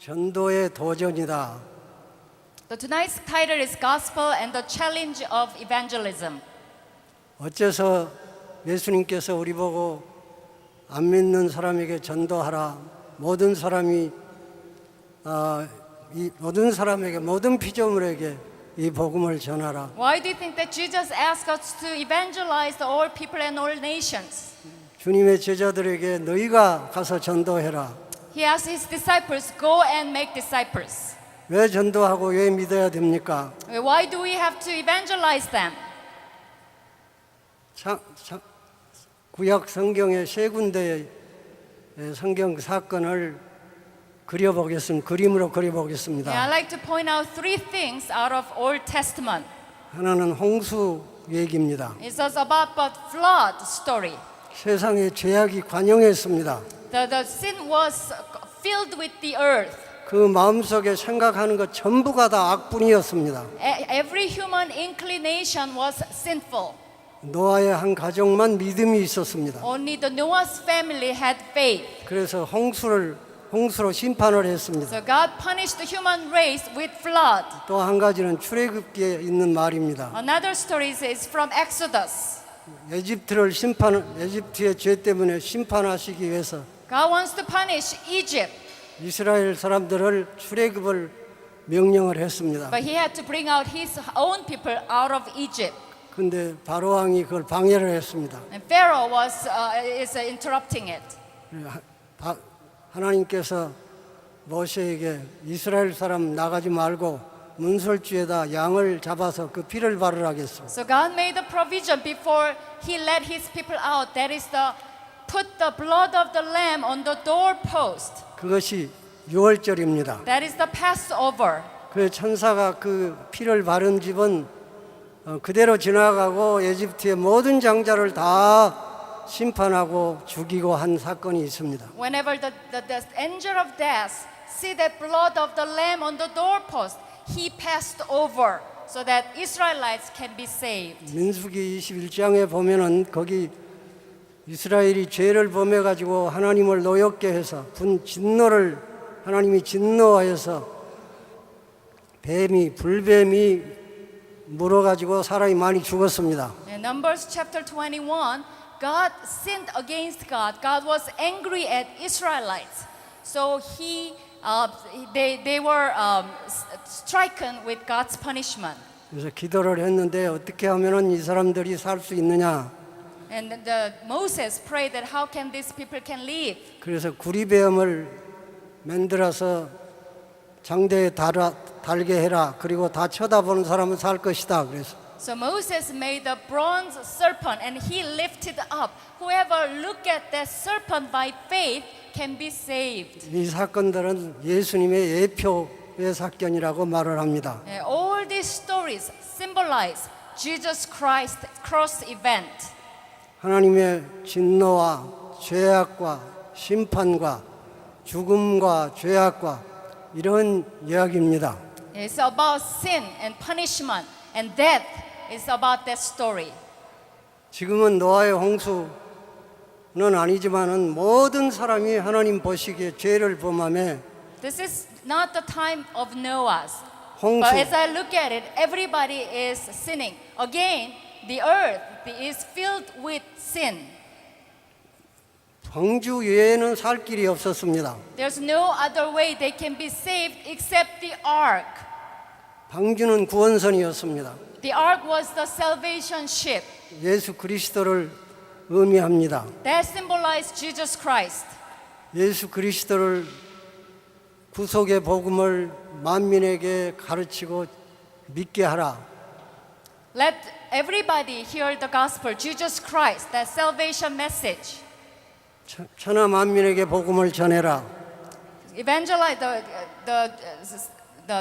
전도의 도전이다. Tonight's title is Gospel and the Challenge of Evangelism. 어째서 예수님께서 우리 보고 안 믿는 사람에게 전도하라. 모든 사람에게 모든 피조물에게 이 복음을 전하라. Why do you think that Jesus asked us to evangelize all people and all nations? 주님의 제자들에게 너희가 가서 전도해라. He asked his disciples, go and make disciples. 왜 전도하고 왜 믿어야 됩니까? Why do we have to evangelize them? 구약 성경의 세 군데의 성경 사건을 그림으로 그려보겠습니다. I'd like to point out three things out of Old Testament. 하나는 홍수 얘기입니다. It's about the flood story. 세상에 죄악이 관영했습니다. The sin was filled with the earth. 그 마음속에 생각하는 것 전부가 다 악뿐이었습니다. Every human inclination was sinful. 노아의 한 가족만 믿음이 있었습니다. Only the Noah's family had faith. 그래서 홍수로 심판을 했습니다. So God punished the human race with flood. 또 한 가지는 출애굽기에 있는 말입니다. Another story is from Exodus. 에집트의 죄 때문에 심판하시기 위해서 God wants to punish Egypt, 이스라엘 사람들을 출애굽을 명령을 했습니다. but he had to bring out his own people out of Egypt. 근데 바로 왕이 그걸 방해를 했습니다. And Pharaoh is interrupting it. 하나님께서 모세에게 이스라엘 사람 나가지 말고 문설주에다 양을 잡아서 그 피를 바르라겠습니다. So God made the provision before he let his people out. That is put the blood of the lamb on the doorpost. 그것이 유월절입니다. That is the Passover. 그 천사가 그 피를 바른 집은 그대로 지나가고 에집트의 모든 장자를 다 심판하고 죽이고 한 사건이 있습니다. Whenever the angel of death see that blood of the lamb on the doorpost, he passed over so that Israelites can be saved. 민수기 21장에 보면은 거기 이스라엘이 죄를 범해 가지고 하나님을 노엽게 해서 하나님이 진노하여서 불뱀이 물어 가지고 사람이 많이 죽었습니다. In Numbers chapter 21, God sinned against God. God was angry at Israelites. So they were stricken with God's punishment. 그래서 기도를 했는데 어떻게 하면은 이 사람들이 살 수 있느냐? And Moses prayed that how can these people can live? 그래서 구리뱀을 만들어서 장대에 달게 해라. 그리고 다 쳐다보는 사람은 살 것이다. 그래서 So Moses made a bronze serpent and he lifted up. Whoever look at that serpent by faith can be saved. 이 사건들은 예수님의 예표의 사건이라고 말을 합니다. All these stories symbolize Jesus Christ's cross event. 하나님의 진노와 죄악과 심판과 죽음과 죄악과 이런 이야기입니다. It's about sin and punishment and death. It's about that story. 지금은 노아의 홍수는 아니지만은 모든 사람이 하나님 보시기에 죄를 범함에 This is not the time of Noah's. 홍수 But as I look at it, everybody is sinning. Again, the earth is filled with sin. 방주 외에는 살 길이 없었습니다. There's no other way they can be saved except the ark. 방주는 구원선이었습니다. The ark was the salvation ship. 예수 그리스도를 의미합니다. That symbolized Jesus Christ. 예수 그리스도를 구속의 복음을 만민에게 가르치고 믿게 하라. Let everybody hear the gospel, Jesus Christ, that salvation message. 천하 만민에게 복음을 전해라. Evangelize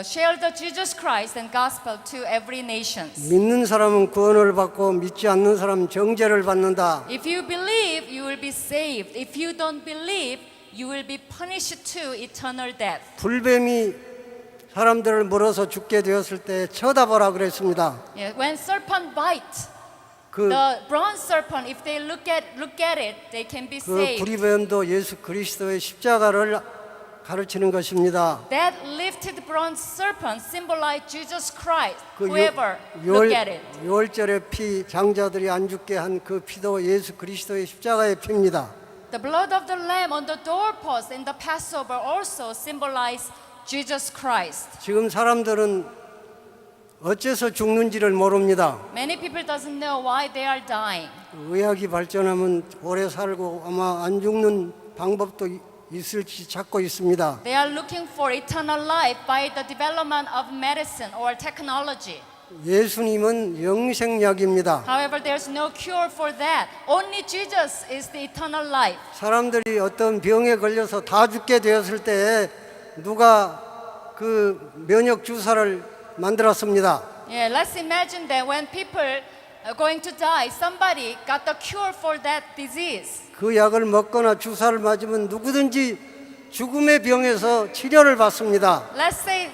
share the Jesus Christ and gospel to every nation. 믿는 사람은 구원을 받고 믿지 않는 사람은 정죄를 받는다. If you believe, you will be saved. If you don't believe, you will be punished to eternal death. 불뱀이 사람들을 물어서 죽게 되었을 때 쳐다보라 그랬습니다. When serpent bite, 그 the bronze serpent, if they look at it, they can be 그 saved. 구리뱀도 예수 그리스도의 십자가를 가르치는 것입니다. That lifted bronze serpent symbolized Jesus Christ. 그 Whoever look at it. 유월절의 피, 장자들이 안 죽게 한 그 피도 예수 그리스도의 십자가의 피입니다. The blood of the lamb on the doorpost in the Passover also symbolized Jesus Christ. 지금 사람들은 어째서 죽는지를 모릅니다. Many people doesn't know why they are dying. 의학이 발전하면 오래 살고 아마 안 죽는 방법도 있을지 찾고 있습니다. They are looking for eternal life by the development of medicine or technology. 예수님은 영생약입니다. However, there's no cure for that. Only Jesus is the eternal life. 사람들이 어떤 병에 걸려서 다 죽게 되었을 때 누가 그 면역 주사를 만들었습니다. Yeah, let's imagine that when people are going to die, somebody got the cure for that disease. 그 약을 먹거나 주사를 맞으면 누구든지 죽음의 병에서 치료를 받습니다. Let's say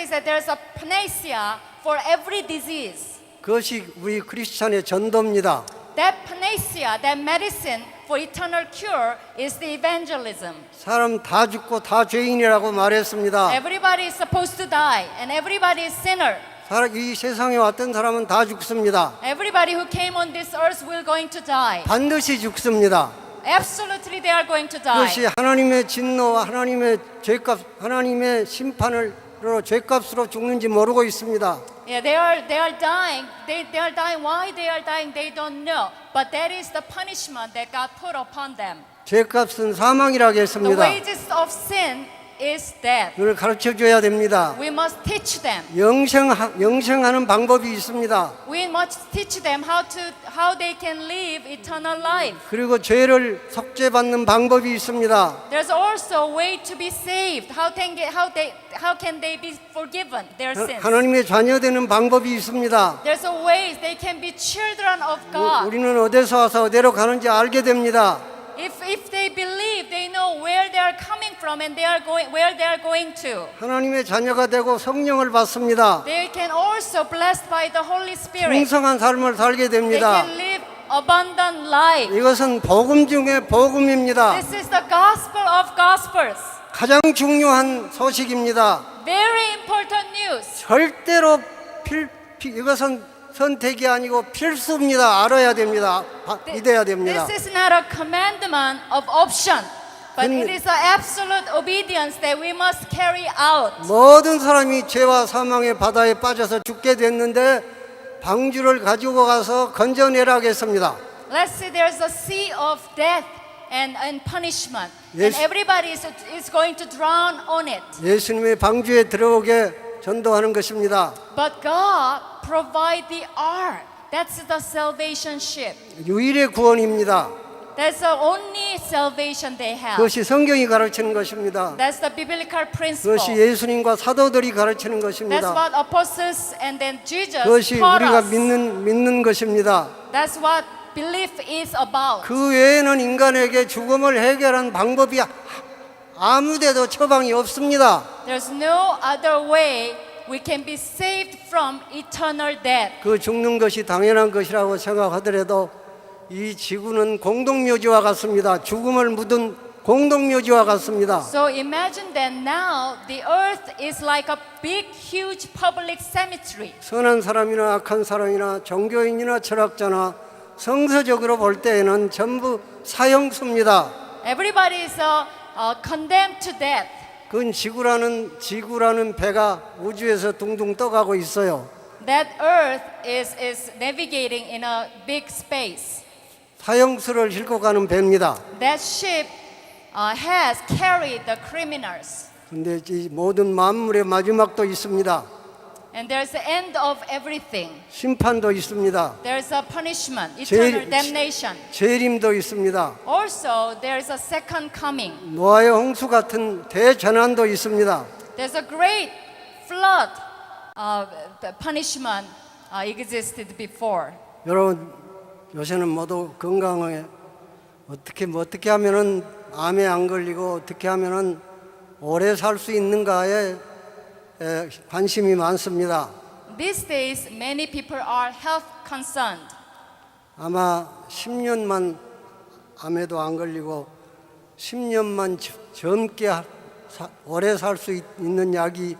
that there's a panacea for every disease. 그것이 우리 크리스찬의 전도입니다. That panacea, that medicine for eternal cure is the evangelism. 사람 다 죽고 다 죄인이라고 말했습니다. Everybody is supposed to die and everybody is sinner. 이 세상에 왔던 사람은 다 죽습니다. Everybody who came on this earth will going to die. 반드시 죽습니다. Absolutely they are going to die. 그것이 하나님의 진노와 하나님의 죄값, 하나님의 심판으로 죄값으로 죽는지 모르고 있습니다. Yeah, they are dying. They are dying. Why they are dying, they don't know. But that is the punishment that God put upon them. 죄값은 사망이라고 The 했습니다. wages of sin is death. 이걸 가르쳐 줘야 됩니다. We must teach them. 영생하는 방법이 있습니다. We must teach them how they can live eternal life. 그리고 죄를 속죄받는 방법이 있습니다. There's also a way to be saved. How can they be forgiven their sins? 하나님의 자녀되는 방법이 있습니다. There's a way they can be children of God. 우리는 어디서 와서 어디로 가는지 알게 됩니다. If they believe, they know where they are coming from and where they are going to. 하나님의 자녀가 되고 성령을 받습니다. They can also blessed by the Holy Spirit. 풍성한 삶을 살게 They 됩니다. can live abundant life. 이것은 복음 중에 복음입니다. This is the gospel of gospels. 가장 중요한 소식입니다. Very important news. 절대로 이것은 선택이 아니고 필수입니다. 알아야 됩니다. 믿어야 됩니다. This is not a commandment of option, but 근데- it is an absolute obedience that we must carry out. 모든 사람이 죄와 사망의 바다에 빠져서 죽게 됐는데 방주를 가지고 가서 건져내라고 했습니다. Let's say there's a sea of death and punishment, Yes. and everybody is going to drown on it. 예수님의 방주에 들어오게 전도하는 것입니다. But God provide the ark. That's the salvation ship. 유일의 구원입니다. That's the only salvation they have. 그것이 성경이 가르치는 것입니다. That's the biblical principle. 그것이 예수님과 사도들이 가르치는 That's 것입니다. what apostles and then Jesus 그것이 taught 우리가 us. 믿는 것입니다. That's what belief is about. 그 외에는 인간에게 죽음을 해결한 방법이 아무데도 처방이 없습니다. There's no other way we can be saved from eternal death. 그 죽는 것이 당연한 것이라고 생각하더라도 이 지구는 공동묘지와 같습니다. 죽음을 묻은 공동묘지와 같습니다. So imagine that now the earth is like a big, huge public cemetery. 선한 사람이나 악한 사람이나 종교인이나 철학자나 성서적으로 볼 때에는 전부 사형수입니다. Everybody is condemned to death. 그건 지구라는 배가 우주에서 둥둥 떠가고 있어요. That earth is navigating in a big space. 사형수를 싣고 가는 배입니다. That ship has carried the criminals. 근데 이 모든 만물의 마지막도 있습니다. And there's the end of everything. 심판도 있습니다. There's a punishment, eternal damnation. 재림도 있습니다. Also, there's a second coming. 노아의 홍수 같은 대전환도 있습니다. There's a great flood punishment existed before. 여러분 요새는 모두 건강에 어떻게 하면은 암에 안 걸리고 어떻게 하면은 오래 살 수 있는가에 관심이 많습니다. These days, many people are health concerned. 아마 10년만 암에도 안 걸리고 10년만 젊게 오래 살 수 있는 약이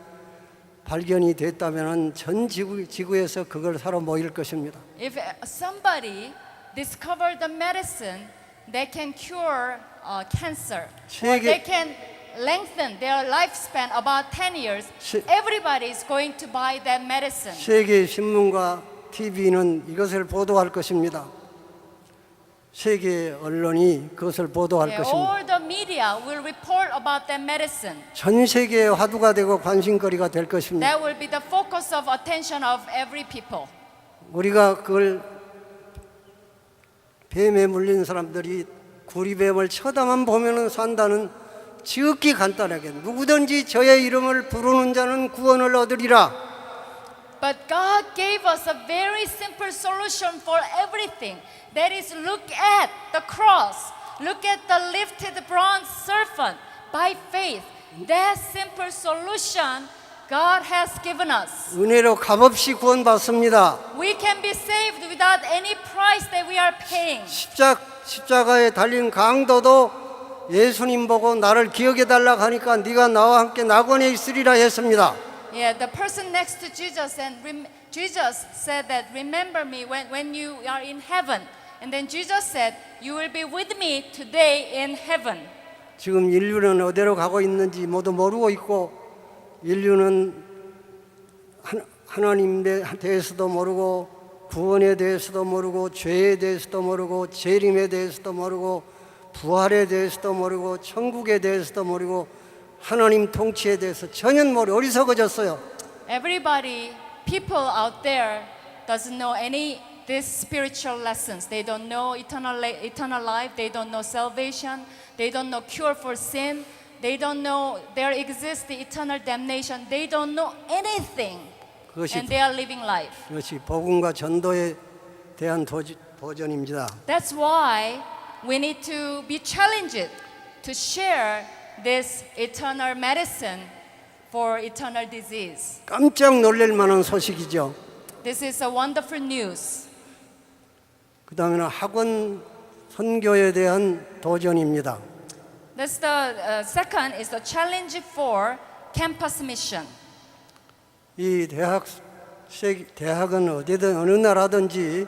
발견이 됐다면 전 지구에서 그걸 사러 모일 것입니다. If somebody discovered the medicine that can cure cancer, or 세계- they can lengthen their lifespan about 10 years, everybody is going to buy that medicine. 세계 신문과 TV는 이것을 보도할 것입니다. 세계 언론이 그것을 보도할 Yeah, 것입니다. all the media will report about that medicine. 전 세계의 화두가 되고 관심거리가 될 것입니다. That will be the focus of attention of every people. 우리가 그걸 뱀에 물린 사람들이 구리뱀을 쳐다만 보면은 산다는 지극히 간단하게 누구든지 저의 이름을 부르는 자는 구원을 얻으리라. But God gave us a very simple solution for everything. That is, look at the cross. Look at the lifted bronze serpent by faith. That simple solution God has given us. 은혜로 값없이 구원받습니다. We can be saved without any price that we are paying. 십자가에 달린 강도도 예수님 보고 나를 기억해 달라고 하니까 네가 나와 함께 낙원에 있으리라 했습니다. Yeah, the person next to Jesus and Jesus said that remember me when you are in heaven. And then Jesus said, you will be with me today in heaven. 지금 인류는 어디로 가고 있는지 모두 모르고 있고 인류는 하나님에 대해서도 모르고 구원에 대해서도 모르고 죄에 대해서도 모르고 재림에 대해서도 모르고 부활에 대해서도 모르고 천국에 대해서도 모르고 하나님 통치에 대해서 전혀 모르고 어리석어졌어요. Everybody, people out there doesn't know any these spiritual lessons. They don't know eternal life. They don't know salvation. They don't know cure for sin. They don't know there exists the eternal damnation. They don't know anything. And they are living life. 그것이 복음과 전도에 대한 도전입니다. That's why we need to be challenged to share this eternal medicine for eternal disease. 깜짝 놀랄 만한 소식이죠. This is a wonderful news. 그 다음에는 학원 선교에 대한 도전입니다. That's the second is the challenge for campus mission. 이 대학은 어디든 어느 나라든지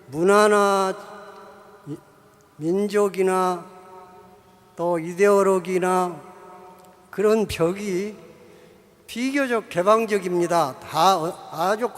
문화나 민족이나 또 이데올로기나 그런 벽이 비교적 개방적입니다. 다 아주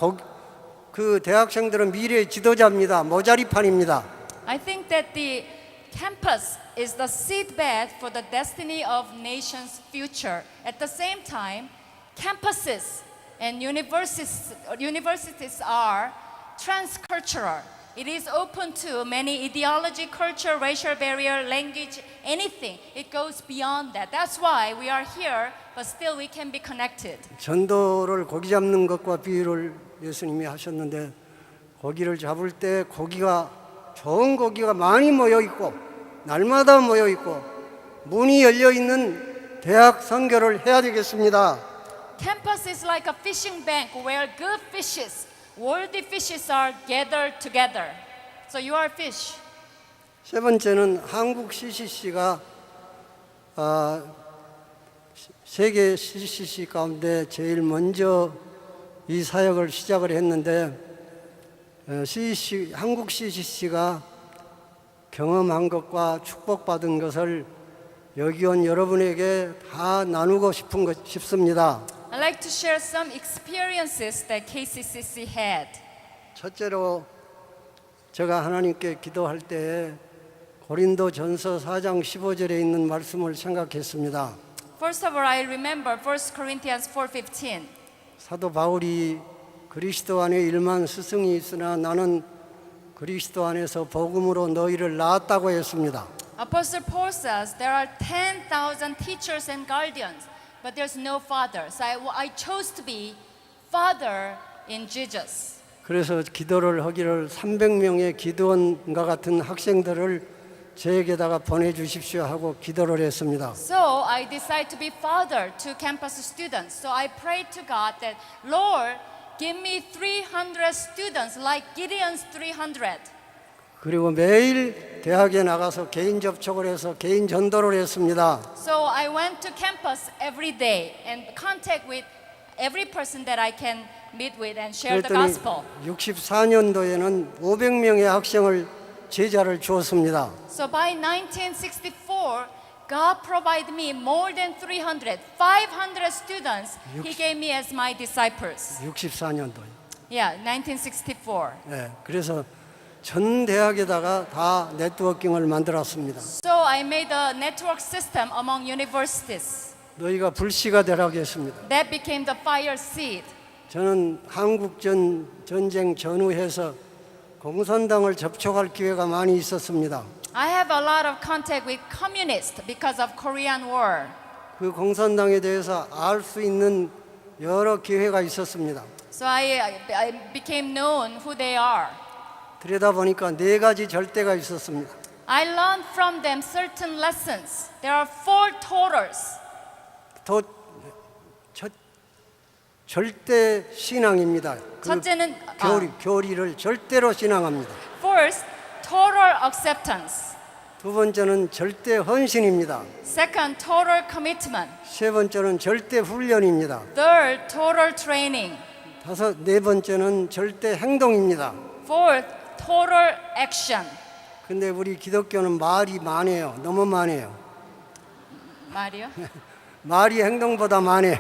그 대학생들은 미래의 지도자입니다. 모자리판입니다. I think that the campus is the seedbed for the destiny of nation's future. At the same time, campuses and universities are transcultural. It is open to many ideology, culture, racial barrier, language, anything. It goes beyond that. That's why we are here, but still we can be connected. 전도를 고기 잡는 것과 비유를 예수님이 하셨는데 고기를 잡을 때 좋은 고기가 많이 모여 있고 날마다 모여 있고 문이 열려 있는 대학 선교를 해야 되겠습니다. Campus is like a fishing bank where good fishes, worthy fishes are gathered together. So you are fish. 세 번째는 한국 CCC가 세계 CCC 가운데 제일 먼저 이 사역을 시작을 했는데 한국 CCC가 경험한 것과 축복받은 것을 여기 온 여러분에게 다 나누고 싶습니다. I'd like to share some experiences that KCCC had. 첫째로 제가 하나님께 기도할 때 고린도전서 4장 15절에 있는 말씀을 생각했습니다. First of all, I remember 1 Corinthians 4:15. 사도 바울이 그리스도 안에 1만 스승이 있으나 나는 그리스도 안에서 복음으로 너희를 낳았다고 했습니다. Apostle Paul says there are 10,000 teachers and guardians, but there's no father. So I chose to be father in Jesus. 그래서 기도를 하기를 300명의 기도원과 같은 학생들을 저에게다가 보내주십시오 하고 기도를 했습니다. So I decided to be father to campus students. So I prayed to God that, Lord, give me 300 students like Gideon's 300. 그리고 매일 대학에 나가서 개인 접촉을 해서 개인 전도를 했습니다. So I went to campus every day and contact with every person that I can meet with and share the 그랬더니 gospel. 64년도에는 500명의 학생을 제자를 주었습니다. So by 1964, God provided me more than 300, 500 students. He gave me as my disciples. 64년도에. Yeah, 1964. 네, 그래서 전 대학에다가 다 네트워킹을 만들었습니다. So I made a network system among universities. 너희가 불씨가 되라고 했습니다. That became the fire seed. 저는 한국 전쟁 전후해서 공산당을 접촉할 기회가 많이 있었습니다. I have a lot of contact with communists because of Korean War. 그 공산당에 대해서 알 수 있는 여러 기회가 있었습니다. So I became known who they are. 들여다보니까 네 가지 절대가 있었습니다. I learned from them certain lessons. There are 4 Torahs. 절대 신앙입니다. 그 첫째는 교리를 절대로 신앙합니다. first, total acceptance. 두 번째는 절대 헌신입니다. Second, total commitment. 세 번째는 절대 훈련입니다. Third, total training. 네 번째는 절대 행동입니다. Fourth, total action. 근데 우리 기독교는 말이 많아요. 너무 많아요. 말이요? 말이 행동보다 많아요.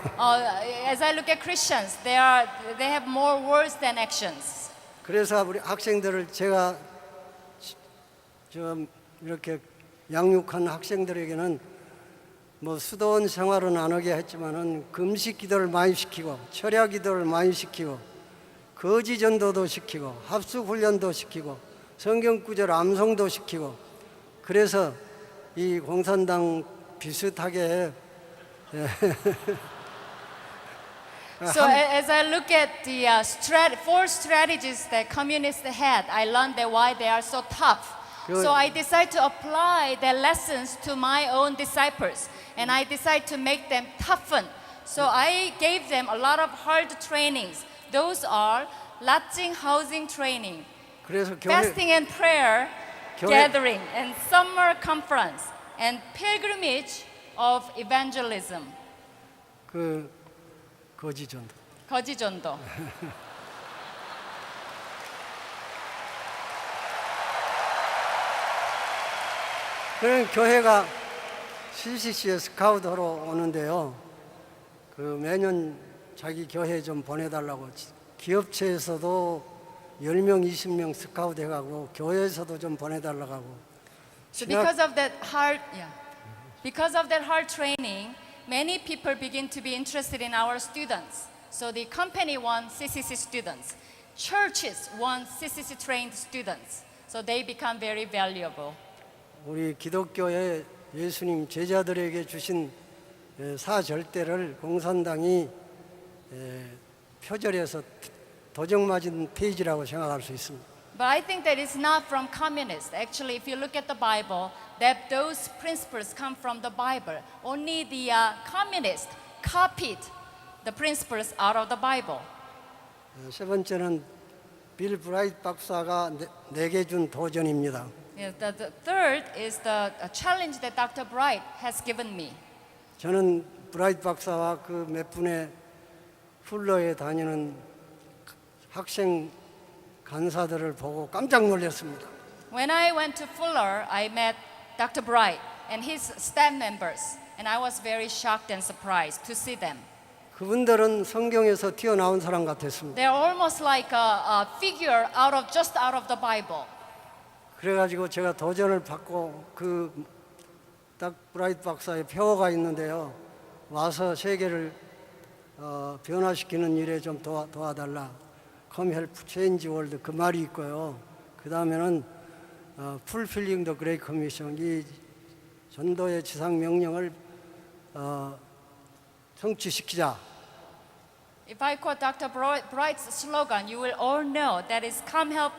As I look at Christians, they have more words than actions. 그래서 우리 학생들을 제가 좀 이렇게 양육한 학생들에게는 뭐 수도원 생활은 안 하게 했지만은 금식 기도를 많이 시키고 철야 기도를 많이 시키고 거지 전도도 시키고 합숙 훈련도 시키고 성경 구절 암송도 시키고 그래서 이 공산당 비슷하게 So as I look at the 4 strategies that communists had, I learned that why they are so tough. So I decided to apply their lessons to my own disciples, and I decided to make them toughen. So I gave them a lot of hard trainings. Those are lodging, housing training, 그래서 fasting and prayer 교회- gathering, and summer conference, and pilgrimage of evangelism. 그 거지 전도. 거지 전도. 그런 교회가 CCC에 스카우트하러 오는데요. 그 매년 자기 교회 좀 보내달라고 기업체에서도 10명, 20명 스카우트 해가고 교회에서도 좀 보내달라고 하고 So because of that hard training, many people begin to be interested in our students. So the company wants CCC students, churches want CCC trained students. So they become very valuable. 우리 기독교의 예수님 제자들에게 주신 사절대를 공산당이 표절해서 도적맞은 페이지라고 생각할 수 있습니다. But I think that it's not from communists. Actually, if you look at the Bible, that those principles come from the Bible. Only the communists copied the principles out of the Bible. 세 번째는 빌 브라이트 박사가 내게 준 도전입니다. Yeah, the third is the challenge that Dr. Bright has given me. 저는 브라이트 박사와 그 몇 분의 훌러에 다니는 학생 간사들을 보고 깜짝 놀랐습니다. When I went to Fuller, I met Dr. Bright and his staff members, and I was very shocked and surprised to see them. 그분들은 성경에서 튀어나온 사람 같았습니다. They're almost like a figure just out of the Bible. 그래가지고 제가 도전을 받고 딱 브라이트 박사의 표어가 있는데요. 와서 세계를 변화시키는 일에 좀 도와달라. Come help change world 그 말이 있고요. 그 다음에는 fulfilling the Great Commission 이 전도의 지상 명령을 성취시키자. If I quote Dr. Bright's slogan, you will all know that is come help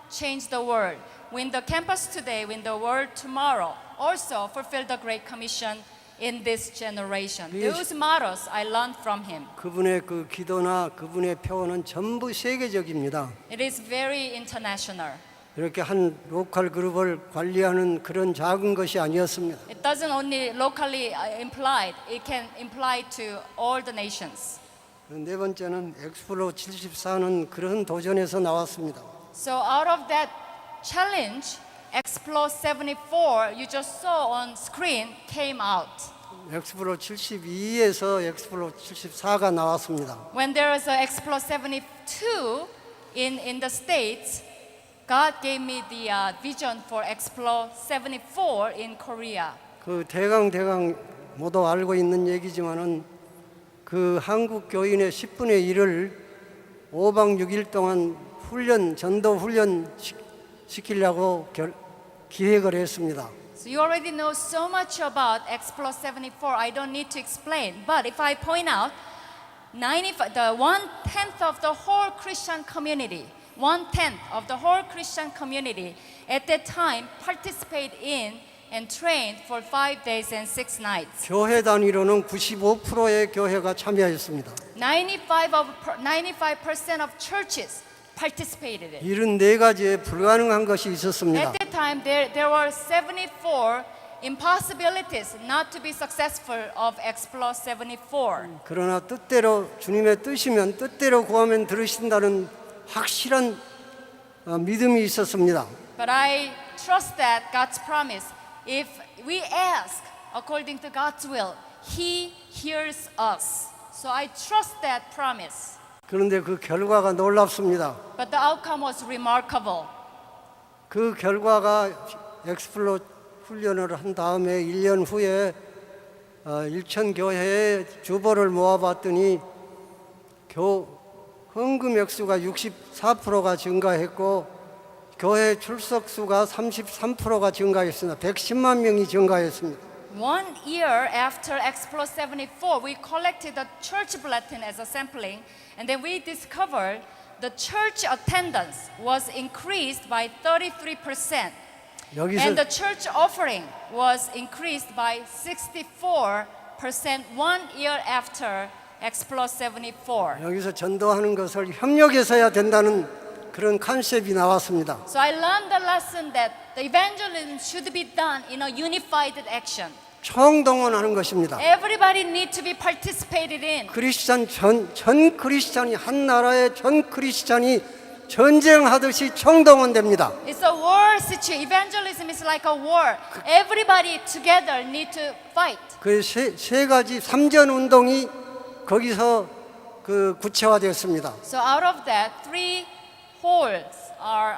change the world. Win the campus today, win the world tomorrow. Also fulfill the Great Commission in this generation. Those mottos I learned from him. 그분의 그 기도나 그분의 표현은 전부 세계적입니다. It is very international. 이렇게 한 로컬 그룹을 관리하는 그런 작은 것이 아니었습니다. It doesn't only locally implied, it can imply to all the nations. 네 번째는 엑스플로 74는 그런 도전에서 나왔습니다. So out of that challenge, Explore 74 you just saw on screen came out. 엑스플로 72에서 엑스플로 74가 나왔습니다. When there was a Explore 72 in the States, God gave me the vision for Explore 74 in Korea. 그 대강 모두 알고 있는 얘기지만은 그 한국 교인의 10분의 1을 5박 6일 동안 전도 훈련 시키려고 기획을 했습니다. So you already know so much about Explore 74. I don't need to explain. But if I point out, the 1/10 of the whole Christian community, 1/10 of the whole Christian community at that time participated in and trained for 5 days and 6 nights. 교회 단위로는 95%의 교회가 참여했습니다. 95% of churches participated in. 74가지의 불가능한 것이 있었습니다. At that time, there were 74 impossibilities not to be successful of Explore 74. 그러나 뜻대로 주님의 뜻이면 뜻대로 구하면 들으신다는 확실한 믿음이 있었습니다. But I trust that God's promise, if we ask according to God's will, He hears us. So I trust that promise. 그런데 그 결과가 놀랍습니다. But the outcome was remarkable. 그 결과가 엑스플로 훈련을 한 다음에 1년 후에 일천 교회에 주보를 모아봤더니 헌금 액수가 64%가 증가했고 교회 출석 수가 33%가 증가했습니다. 110만 명이 증가했습니다. 1 year after Explore 74, we collected the church bulletin as a sampling, and then we discovered the church attendance was increased by 33%, 여기서 and the church offering was increased by 64% 1 year after Explore 74. 여기서 전도하는 것을 협력해서 해야 된다는 그런 컨셉이 나왔습니다. So I learned the lesson that the evangelism should be done in a unified action. 총동원하는 것입니다. Everybody need to be participated in. 크리스찬 전 크리스찬이 한 나라의 전 크리스찬이 전쟁하듯이 총동원됩니다. It's a war situation. Evangelism is like a war. Everybody together need to fight. 그 세 가지 3전 운동이 거기서 그 구체화되었습니다. So out of that, 3 wholes are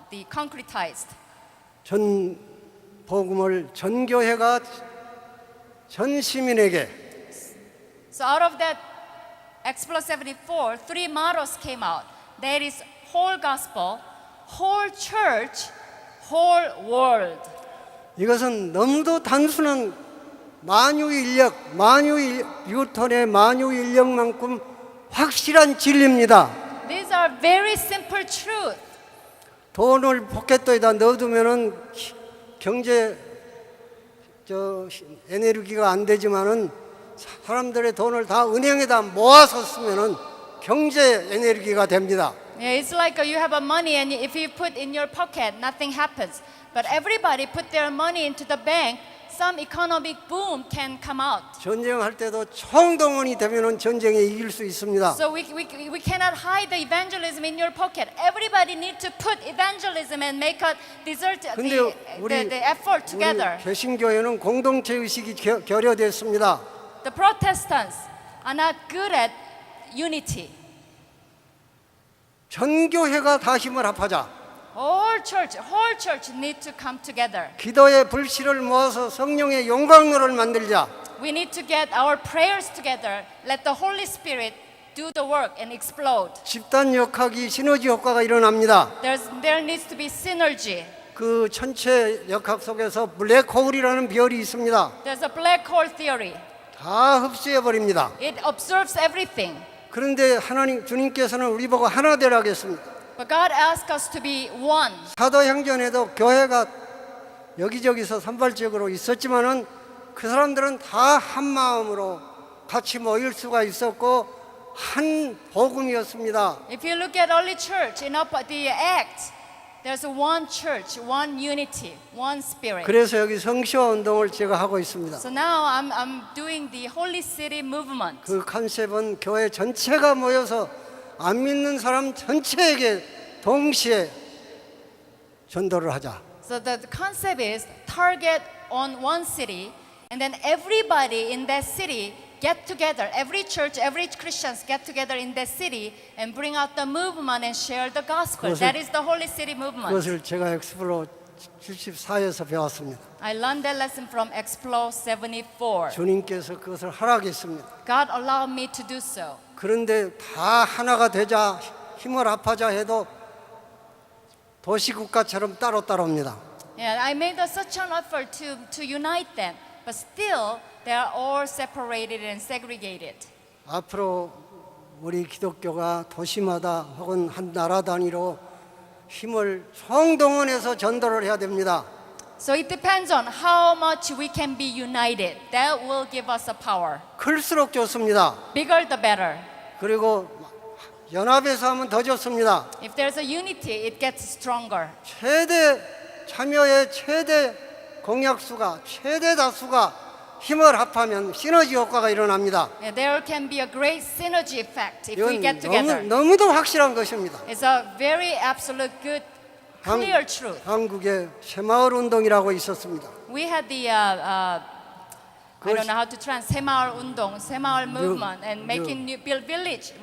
the concretized. 전 복음을 전 교회가 전 시민에게 So out of that Explore 74, 3 mottos came out. That is whole gospel, whole church, whole world. 이것은 너무도 단순한 뉴턴의 만유 인력만큼 확실한 진리입니다. These are very simple truth. 돈을 포켓에다 넣어두면은 경제 에너지가 안 되지만은 사람들의 돈을 다 은행에다 모아서 쓰면은 경제 에너지가 됩니다. Yeah, it's like you have a money and if you put in your pocket, nothing happens. But everybody put their money into the bank, some economic boom can come out. 전쟁할 때도 총동원이 되면은 전쟁에 이길 수 있습니다. So we cannot hide the evangelism in your pocket. Everybody need to put evangelism and make a desert 근데 the effort together. 우리 개신교회는 공동체 의식이 결여됐습니다. The Protestants are not good at unity. 전 교회가 다 힘을 합하자. Whole church need to come together. 기도의 불씨를 모아서 성령의 용광로를 만들자. We need to get our prayers together. Let the Holy Spirit do the work and explode. 집단 역학이 시너지 효과가 일어납니다. There needs to be synergy. 그 천체 역학 속에서 블랙홀이라는 별이 있습니다. There's a black hole theory. 다 흡수해 버립니다. It absorbs everything. 그런데 주님께서는 우리 보고 하나 되라 하겠습니다. But God asks us to be one. 사도행전에도 교회가 여기저기서 산발적으로 있었지만은 그 사람들은 다 한 마음으로 같이 모일 수가 있었고 한 복음이었습니다. If you look at early church in the Acts, There's one church, one unity, one spirit. 그래서 여기 성시화 운동을 제가 하고 있습니다. So now I'm doing the Holy City movement. 그 컨셉은 교회 전체가 모여서 안 믿는 사람 전체에게 동시에 전도를 하자. So the concept is target on one city, and then everybody in that city get together. Every church, every Christians get together in that city and bring out the movement and share the gospel. 그것을- That is the Holy City movement. 그것을 제가 엑스플로 74에서 배웠습니다. I learned that lesson from Explore 74. 주님께서 그것을 허락했습니다. God allowed me to do so. 그런데 다 하나가 되자 힘을 합하자 해도 도시국가처럼 따로따로입니다. And I made such an effort to unite them, but still they are all separated and segregated. 앞으로 우리 기독교가 도시마다 혹은 한 나라 단위로 힘을 총동원해서 전도를 해야 됩니다. So it depends on how much we can be united. That will give us a power. 클수록 좋습니다. Bigger the better. 그리고 연합해서 하면 더 좋습니다. If there's a unity, it gets stronger. 최대 참여의 최대 공약수가 최대 다수가 힘을 합하면 시너지 효과가 일어납니다. Yeah, there can be a great synergy effect if we 이건 get together. 너무도 확실한 것입니다. It's a very absolute good, clear truth. 한국에 새마을 운동이라고 있었습니다. We had the I don't know how to translate 새마을 운동, 새마을 movement, and making new build village,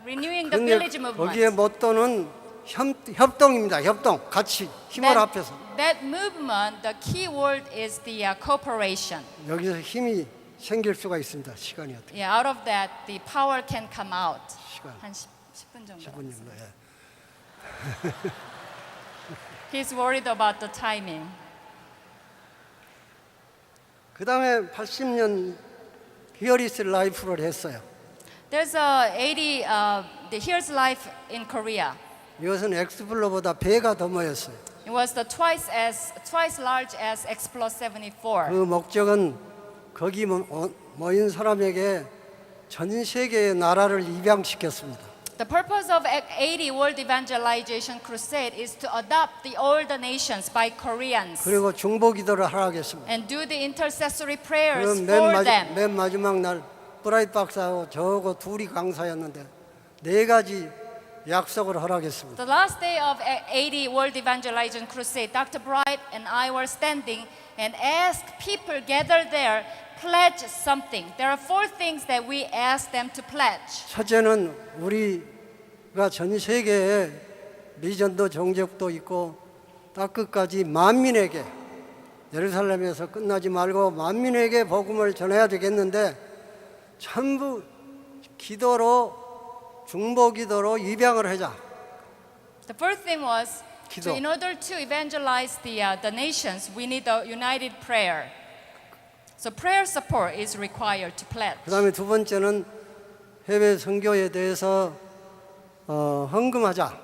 renewing the 근데 village 거기에 movement. 모토는 협동입니다. 협동, 같이 힘을 합해서 That movement, the key word is the cooperation. 여기서 힘이 생길 수가 있습니다. 시간이 어떻게? Yeah, out of that, the power can come out. 시간 한 10분 정도. 10분 정도. 예. He's worried about the timing. 그 다음에 80년 히어리스 라이프를 했어요. There's a 80 the Here's Life in Korea. 이것은 엑스플로보다 배가 더 모였어요. It was the twice large as Explore 74. 그 목적은 거기 모인 사람에게 전 세계의 나라를 입양시켰습니다. The purpose of 80 World Evangelization Crusade is to adopt the older nations by Koreans 그리고 중보기도를 하라겠습니다. and do the intercessory prayers 그럼 for them. 맨 마지막 날 브라이트 박사하고 저하고 둘이 강사였는데 4가지 약속을 하라겠습니다. The last day of 80 World Evangelization Crusade, Dr. Bright and I were standing and asked people gathered there pledge something. There are 4 things that we asked them to pledge. 첫째는 우리가 전 세계에 미전도 종족도 있고 딱 끝까지 만민에게 예루살렘에서 끝나지 말고 만민에게 복음을 전해야 되겠는데 전부 기도로 중보기도로 입양을 하자. The first thing was 기도. in order to evangelize the nations, we need a united prayer. So prayer support is required to pledge. 그다음에 두 번째는 해외 선교에 대해서 헌금하자.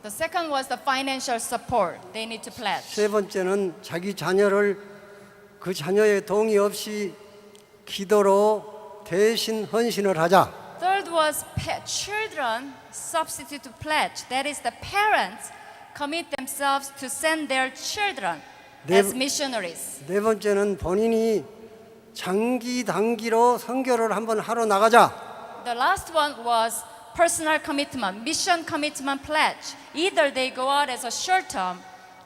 The second was the financial support they need to pledge. 세 번째는 자기 자녀를 그 자녀의 동의 없이 기도로 대신 헌신을 하자. Third was children substitute to pledge. That is, the parents commit themselves to send their children as missionaries. 네 번째는 본인이 장기 단기로 선교를 한번 하러 나가자. The last one was personal commitment, mission commitment pledge. Either they go out as a short-term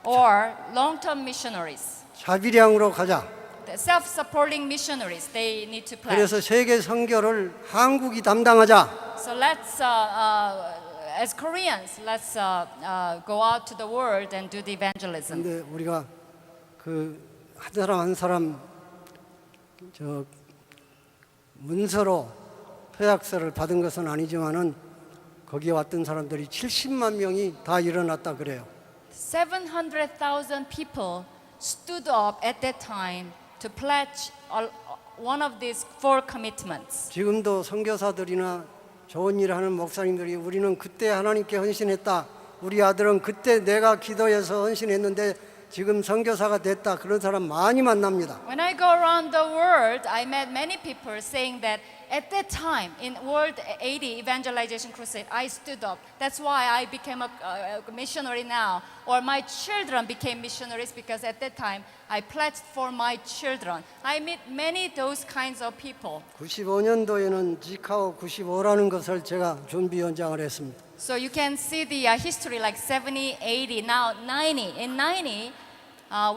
or long-term missionaries. 자비량으로 가자. The self-supporting missionaries, they need to pledge. 그래서 세계 선교를 한국이 담당하자. So let's, as Koreans, let's go out to the world and do the evangelism. 근데 우리가 그 한 사람 한 사람 저 문서로 표약서를 받은 것은 아니지만은 거기에 왔던 사람들이 70만 명이 다 일어났다 그래요. 700,000 people stood up at that time to pledge one of these 4 commitments. 지금도 선교사들이나 좋은 일 하는 목사님들이 우리는 그때 하나님께 헌신했다. 우리 아들은 그때 내가 기도해서 헌신했는데 지금 선교사가 됐다. 그런 사람 많이 만납니다. When I go around the world, I met many people saying that at that time in World 80 Evangelization Crusade, I stood up. That's why I became a missionary now, or my children became missionaries, because at that time I pledged for my children. I meet many those kinds of people. 95년도에는 지카오 95라는 것을 제가 준비위원장을 했습니다. So you can see the history like 70, 80, now 90. In 90,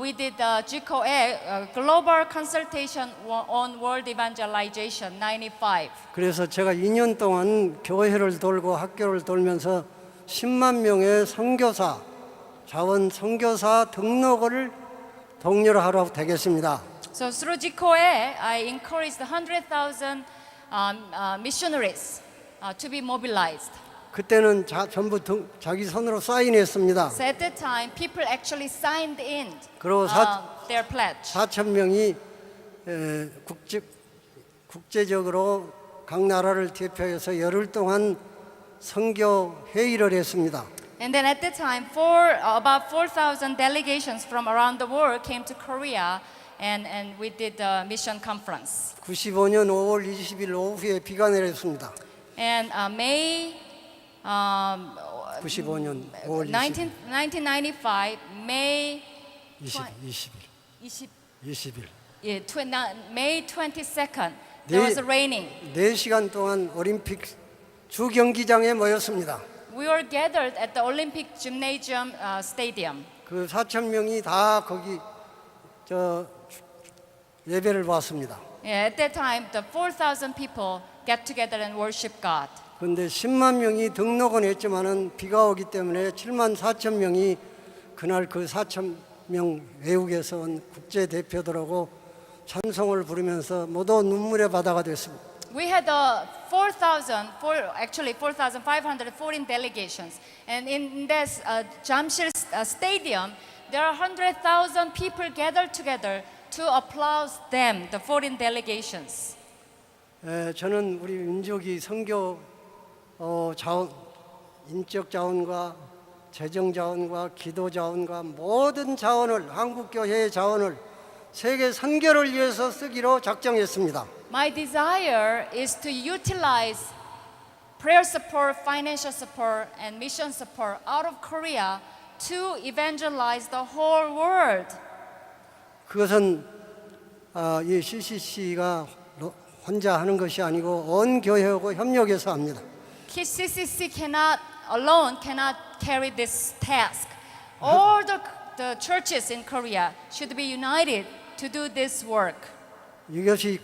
we did the GCOE Global Consultation on World Evangelization, 95. 그래서 제가 2년 동안 교회를 돌고 학교를 돌면서 10만 명의 선교사, 자원 선교사 등록을 독려하러 되겠습니다. So through GCOE, I encouraged 100,000 missionaries to be mobilized. 그때는 전부 자기 손으로 사인했습니다. So at that time, people actually signed in 그리고 their pledge. 4천 명이 국제적으로 각 나라를 대표해서 열흘 동안 선교 회의를 했습니다. And then at that time, about 4,000 delegations from around the world came to Korea, and we did the mission conference. 95년 5월 20일 오후에 비가 내렸습니다. And May 95년 5월 20일 1995, May 20일 May 22nd, there was raining. 4시간 동안 올림픽 주경기장에 모였습니다. We were gathered at the Olympic Gymnasium Stadium. 그 4천 명이 다 거기 예배를 봤습니다. Yeah, at that time, the 4,000 people get together and worship God. 그런데 10만 명이 등록은 했지만은 비가 오기 때문에 7만 4천 명이 그날 그 4천 명 외국에서 온 국제 대표들하고 찬송을 부르면서 모두 눈물의 바다가 됐습니다. We had actually 4,514 delegations, and in this Jamshid Stadium, there are 100,000 people gathered together to applaud them, the foreign delegations. 저는 우리 민족이 선교 자원, 인적 자원과 재정 자원과 기도 자원과 모든 자원을 한국 교회의 자원을 세계 선교를 위해서 쓰기로 작정했습니다. My desire is to utilize prayer support, financial support, and mission support out of Korea to evangelize the whole world. 그것은 이 CCC가 혼자 하는 것이 아니고 온 교회하고 협력해서 합니다. CCC cannot carry this task. All the churches in Korea should be united to do this work. 이것이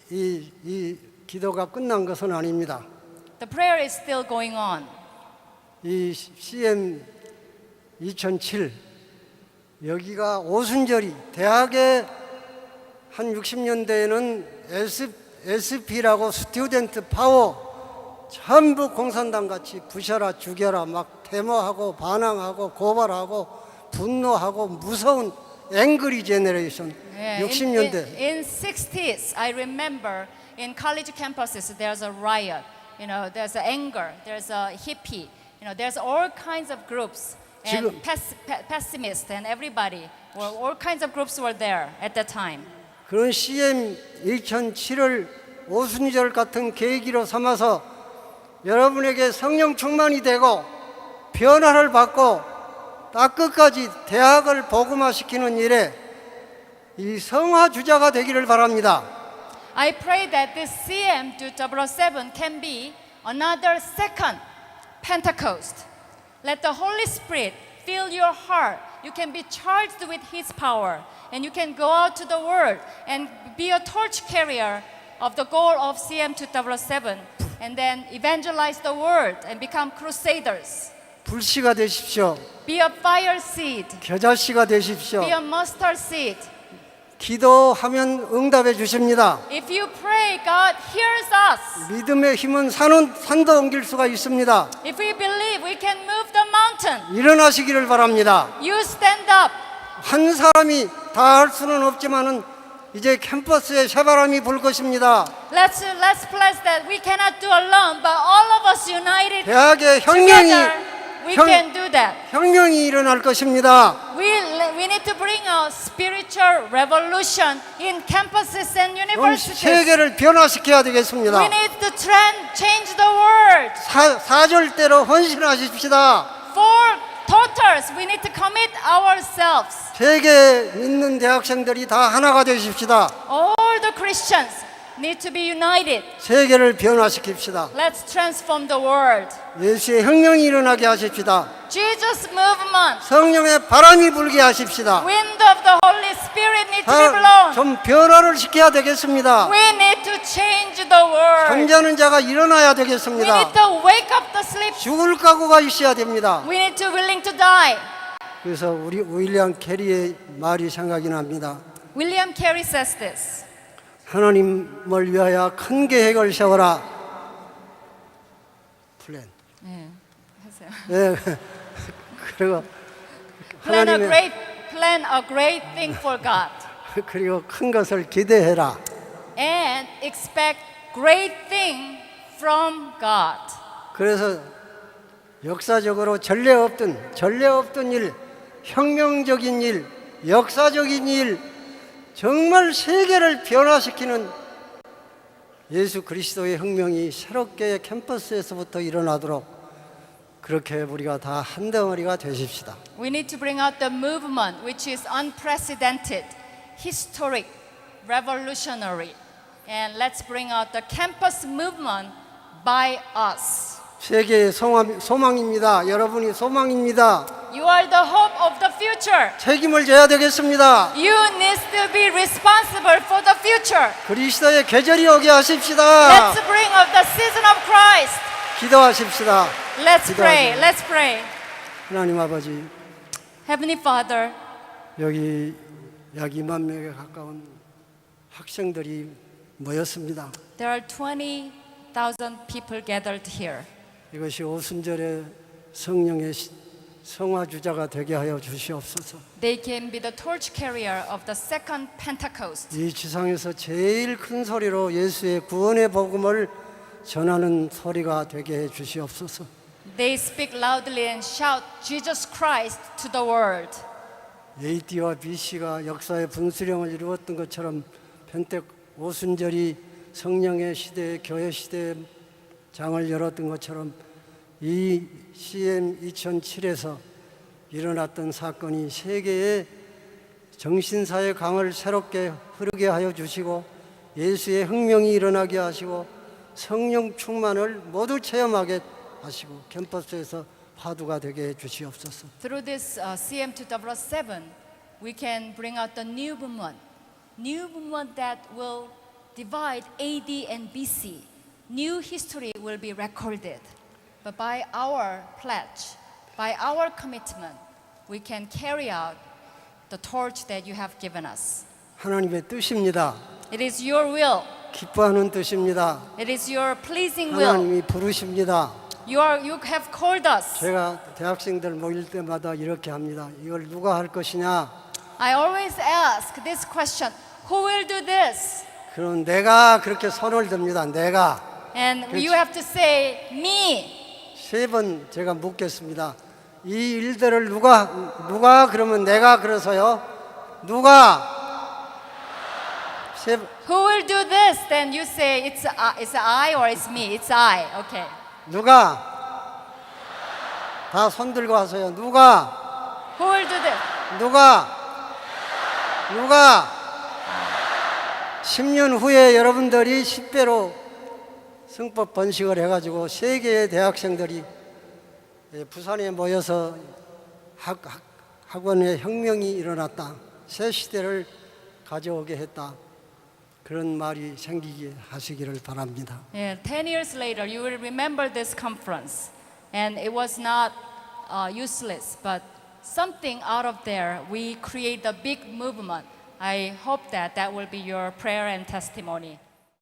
이 기도가 끝난 것은 아닙니다. The prayer is still going on. 이 CM 2007 여기가 오순절이 대학에 한 60년대에는 SP라고 스튜던트 파워 전부 공산당 같이 부셔라 죽여라 막 데모하고 반항하고 고발하고 분노하고 무서운 앵그리 제너레이션 60년대. In 60s, I remember in college campuses there's a riot. You know, there's a anger, there's a hippie. You know, there's all kinds of groups and pessimists and everybody. Well, all kinds of groups were there at that time. 그런 CM 2007을 오순절 같은 계기로 삼아서 여러분에게 성령 충만이 되고 변화를 받고 딱 끝까지 대학을 복음화시키는 일에 이 성화 주자가 되기를 바랍니다. I pray that this CM277 can be another second Pentecost. Let the Holy Spirit fill your heart. You can be charged with His power, and you can go out to the world and be a torch carrier of the goal of CM277, and then evangelize the world and become crusaders. 불씨가 되십시오. Be a fire seed. 겨자씨가 되십시오. Be a mustard seed. 기도하면 응답해 주십니다. If you pray, God hears us. 믿음의 힘은 산도 옮길 수가 있습니다. If we believe, we can move the mountain. 일어나시기를 바랍니다. You stand up. 한 사람이 다 할 수는 없지만은 이제 캠퍼스에 새바람이 불 것입니다. Let's pledge that we cannot do alone, but all of us united 대학의 together, we can do that. 혁명이 일어날 것입니다. We we need to bring a spiritual revolution in campuses and 온 universities. 세계를 변화시켜야 되겠습니다. We need to change the world. 사절대로 헌신하십시다. For totals, we need to commit ourselves. 세계 있는 대학생들이 다 하나가 되십시다. All the Christians need to be united. 세계를 변화시킵시다. Let's transform the world. 예수의 혁명이 일어나게 하십시다. Jesus movement, 성령의 바람이 불게 하십시다. wind of the Holy Spirit need to be blown. 좀 변화를 시켜야 되겠습니다. We need to change the world. 잠자는 자가 일어나야 We 되겠습니다. need to wake up the sleep. 죽을 각오가 있어야 됩니다. We need to willing to die. 그래서 우리 윌리엄 캐리의 말이 생각이 납니다. William Carey says this. 하나님을 위하여 큰 계획을 세워라. 플랜. 네, 하세요. 예. 그리고 Plan a 하나님의 great thing for God 그리고 큰 것을 기대해라. and expect great thing from God. 그래서 역사적으로 전례 없던 일, 혁명적인 일, 역사적인 일, 정말 세계를 변화시키는 예수 그리스도의 혁명이 새롭게 캠퍼스에서부터 일어나도록 그렇게 우리가 다 한 덩어리가 되십시다. We need to bring out the movement which is unprecedented, historic, revolutionary. And let's bring out the campus movement by us. 세계의 소망입니다. 여러분이 소망입니다. You are the hope of the future. 책임을 져야 되겠습니다. You need to be responsible for the future. 그리스도의 계절이 오게 하십시다. Let's bring up the season of Christ. 기도하십시다. Let's pray. 기도하세요. Let's pray. 하나님 아버지, Heavenly Father, 여기 약 2만 명에 가까운 학생들이 모였습니다. there are 20,000 people gathered here. 이것이 오순절의 성령의 성화 주자가 되게 하여 주시옵소서. They can be the torch carrier of the second Pentecost. 이 지상에서 제일 큰 소리로 예수의 구원의 복음을 전하는 소리가 되게 해 주시옵소서. They speak loudly and shout Jesus Christ to the world. AD와 BC가 역사의 분수령을 이루었던 것처럼 펜테 오순절이 성령의 시대에 교회 시대의 장을 열었던 것처럼 이 CM 2007에서 일어났던 사건이 세계의 정신사의 강을 새롭게 흐르게 하여 주시고 예수의 혁명이 일어나게 하시고 성령 충만을 모두 체험하게 하시고 캠퍼스에서 화두가 되게 해 주시옵소서. Through this CM2007, we can bring out the new movement that will divide AD and BC. New history will be recorded. But by our pledge, by our commitment, we can carry out the torch that you have given us. 하나님의 뜻입니다. It is your will. 기뻐하는 뜻입니다. It is your pleasing will. 하나님이 부르십니다. You have called us. 제가 대학생들 모일 때마다 이렇게 합니다. 이걸 누가 할 것이냐? I always ask this question, who will do this? 그럼 내가 그렇게 손을 듭니다. 내가 And 그렇지. you have to say, me. 3번 제가 묻겠습니다. 이 일들을 누가 그러면 내가 그래서요. 누가 세 번. Who will do this? Then you say it's I or it's me. It's I. Okay. 누가 다 손 들고 하세요. 누가 Who will do this? 누가 10년 후에 여러분들이 10배로 승법 번식을 해가지고 세계의 대학생들이 부산에 모여서 학원의 혁명이 일어났다. 새 시대를 가져오게 했다. 그런 말이 생기게 하시기를 바랍니다. Yeah, 10 years later, you will remember this conference. And it was not useless, but something out of there, we create a big movement. I hope that will be your prayer and testimony.